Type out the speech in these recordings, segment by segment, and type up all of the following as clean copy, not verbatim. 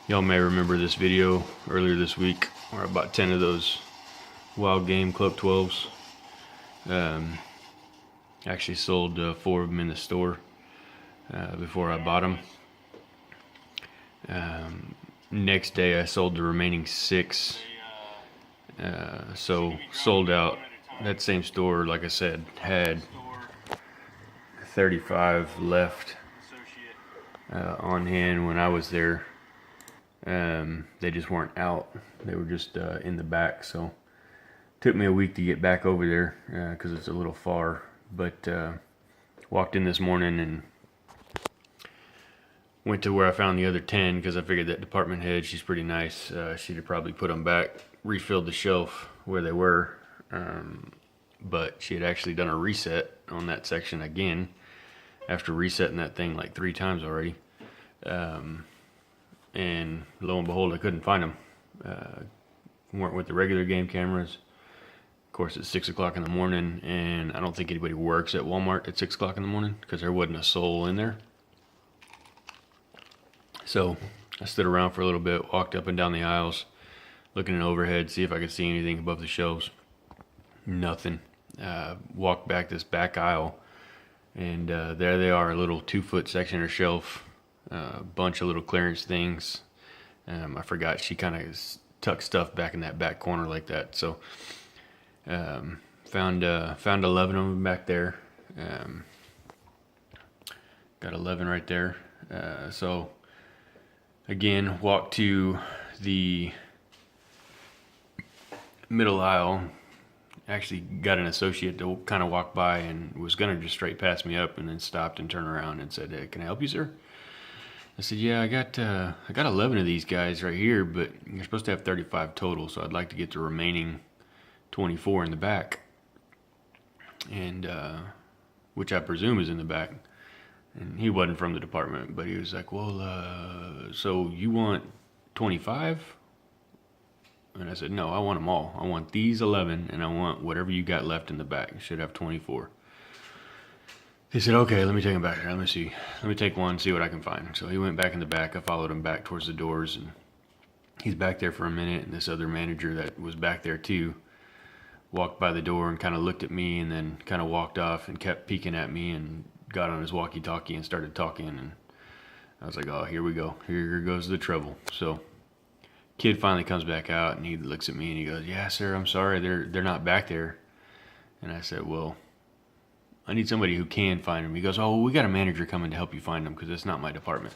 Y'all may remember this video earlier this week where I bought 10 of those Wild Game Club 12s. Actually sold 4 of them in the store before I bought them. Next day I sold the remaining 6. So sold out. That same store, like I said, had 35 left on hand when I was there. They just weren't out. They were just in the back. So it took me a week to get back over there because it's a little far. But walked in this morning and went to where I found the other 10 because I figured that department head, she's pretty nice. She'd have probably put them back, refilled the shelf where they were. But she had actually done a reset on that section again after resetting that thing like 3 times already. And lo and behold, I couldn't find them. Weren't with the regular game cameras. Of course, it's 6 o'clock in the morning, and I don't think anybody works at Walmart at 6 o'clock in the morning because there wasn't a soul in there. So I stood around for a little bit, walked up and down the aisles, looking at overhead, see if I could see anything above the shelves. Nothing. Walked back this back aisle, and there they are, a little 2-foot section or shelf, a bunch of little clearance things. I forgot she kind of tucked stuff back in that back corner like that. So found 11 of them back there. Got 11 right there. So again, walked to the middle aisle. Actually got an associate to kind of walk by and was gonna just straight pass me up, and then stopped and turned around and said, "Hey, can I help you, sir?" I said, "Yeah, I got 11 of these guys right here, but you're supposed to have 35 total, so I'd like to get the remaining 24 in the back." And which I presume is in the back. And he wasn't from the department, but he was like, "Well, so you want 25? And I said, "No, I want them all. I want these 11, and I want whatever you got left in the back. You should have 24. He said, "Okay, let me take him back here. Let me see. Let me take one, see what I can find." So he went back in the back. I followed him back towards the doors, and he's back there for a minute. And this other manager that was back there too walked by the door and kind of looked at me, and then kind of walked off and kept peeking at me, and got on his walkie-talkie and started talking. And I was like, "Oh, here we go. Here goes the trouble." So kid finally comes back out, and he looks at me and he goes, "Yeah, sir, I'm sorry, they're not back there." And I said, "Well, I need somebody who can find them." He goes, "Oh, we got a manager coming to help you find them because it's not my department."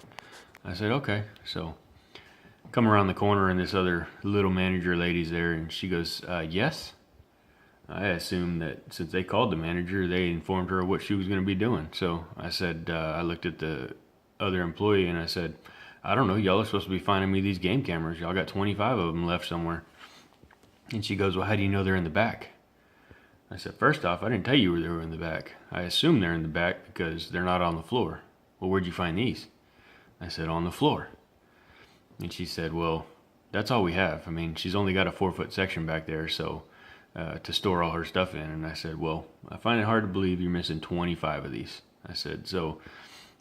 I said, "Okay." So come around the corner, and this other little manager lady's there, and she goes, "Yes." I assumed that since they called the manager, they informed her what she was going to be doing. So I said, I looked at the other employee and I said, "I don't know, y'all are supposed to be finding me these game cameras. Y'all got 25 of them left somewhere." And she goes, "Well, how do you know they're in the back?" I said, "First off, I didn't tell you they were in the back. I assume they're in the back because they're not on the floor." "Well, where'd you find these?" I said, "On the floor." And she said, "Well, that's all we have. I mean, she's only got a 4-foot section back there, so to store all her stuff in." And I said, "Well, I find it hard to believe you're missing 25 of these." I said, "So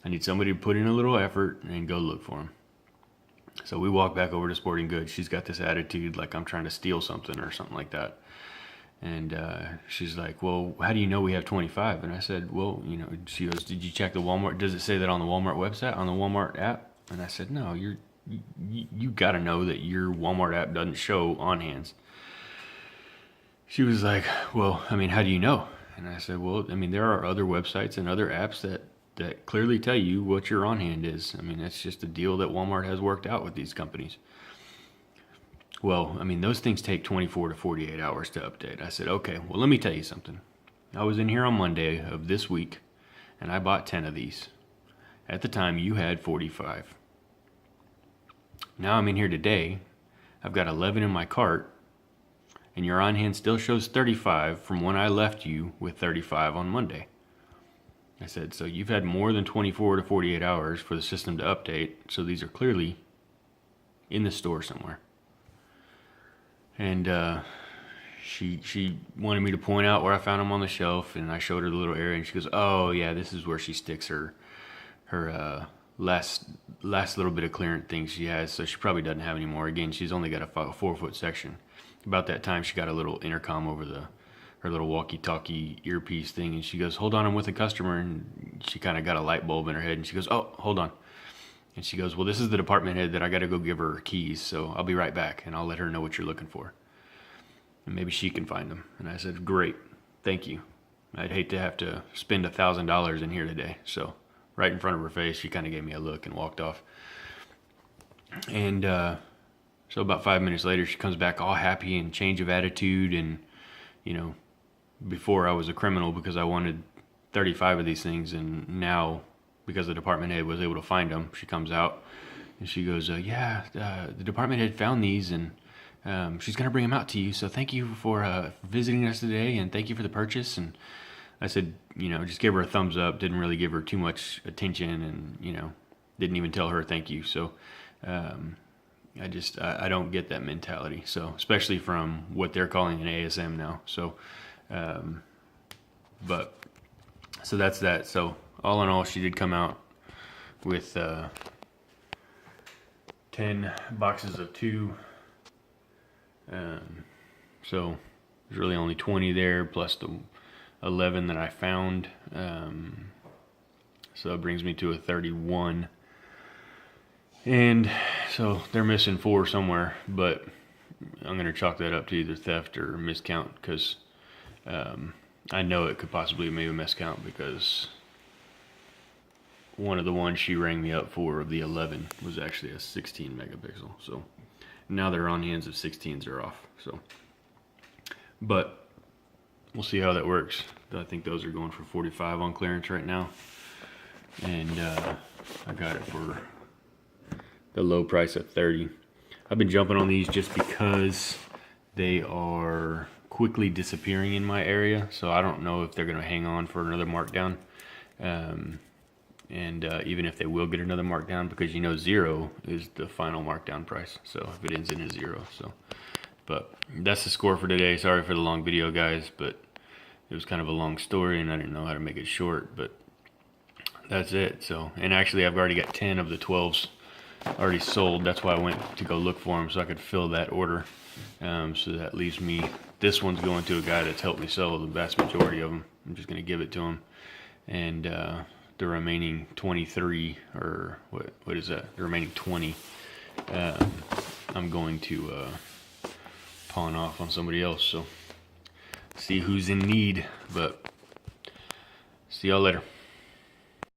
I need somebody to put in a little effort and go look for them." So we walk back over to Sporting Goods. She's got this attitude like I'm trying to steal something or something like that. And she's like, "Well, how do you know we have 25? And I said, "Well, you know," she goes, "Did you check the Walmart? Does it say that on the Walmart website, on the Walmart app?" And I said, "No, you got to know that your Walmart app doesn't show on hands." She was like, "Well, I mean, how do you know?" And I said, "Well, I mean, there are other websites and other apps that clearly tell you what your on hand is. I mean, that's just a deal that Walmart has worked out with these companies." "Well, I mean, those things take 24 to 48 hours to update." I said, "Okay, well, let me tell you something. I was in here on Monday of this week, and I bought 10 of these. At the time, you had 45. Now I'm in here today. I've got 11 in my cart, and your on hand still shows 35 from when I left you with 35 on Monday." I said, "So you've had more than 24 to 48 hours for the system to update, so these are clearly in the store somewhere." And she wanted me to point out where I found them on the shelf, and I showed her the little area, and she goes, "Oh yeah, this is where she sticks her last little bit of clearance things she has, so she probably doesn't have any more. Again, she's only got a 4-foot section. About that time, she got a little intercom over her little walkie-talkie earpiece thing, and she goes, "Hold on, I'm with a customer." And she kind of got a light bulb in her head, and she goes, "Oh, hold on." And she goes, "Well, this is the department head that I got to go give her keys, so I'll be right back, and I'll let her know what you're looking for, and maybe she can find them." And I said, "Great, thank you. I'd hate to have to spend $1,000 in here today." So right in front of her face, she kind of gave me a look and walked off. And so about 5 minutes later, she comes back all happy and change of attitude. And, you know, before I was a criminal because I wanted 35 of these things, and now because the department head was able to find them, she comes out and she goes, "Yeah, the department head found these, and she's going to bring them out to you. So thank you for visiting us today, and thank you for the purchase." And I said, you know, just gave her a thumbs up, didn't really give her too much attention, and, you know, didn't even tell her thank you. So I don't get that mentality. So especially from what they're calling an ASM now. So, but so that's that. So all in all, she did come out with 10 boxes of 2. So there's really only 20 there, plus the 11 that I found. So it brings me to a 31. And so they're missing 4 somewhere, but I'm going to chalk that up to either theft or miscount, because I know it could possibly be a miscount, because one of the ones she rang me up for of the 11 was actually a 16 megapixel. So now they're on hands of 16s are off. So, but we'll see how that works. I think those are going for 45 on clearance right now. And I got it for the low price of 30. I've been jumping on these just because they are quickly disappearing in my area. So I don't know if they're going to hang on for another markdown. Even if they will get another markdown, because you know 0 is the final markdown price. So if it ends in a 0. So, but that's the score for today. Sorry for the long video, guys, but it was kind of a long story and I didn't know how to make it short, but that's it. So, and actually I've already got 10 of the 12s already sold. That's why I went to go look for them, so I could fill that order. So that leaves me, this one's going to a guy that's helped me sell the vast majority of them. I'm just going to give it to him. And the remaining 23, or what is that? The remaining 20, I'm going to pawn off on somebody else. So see who's in need, but see y'all later.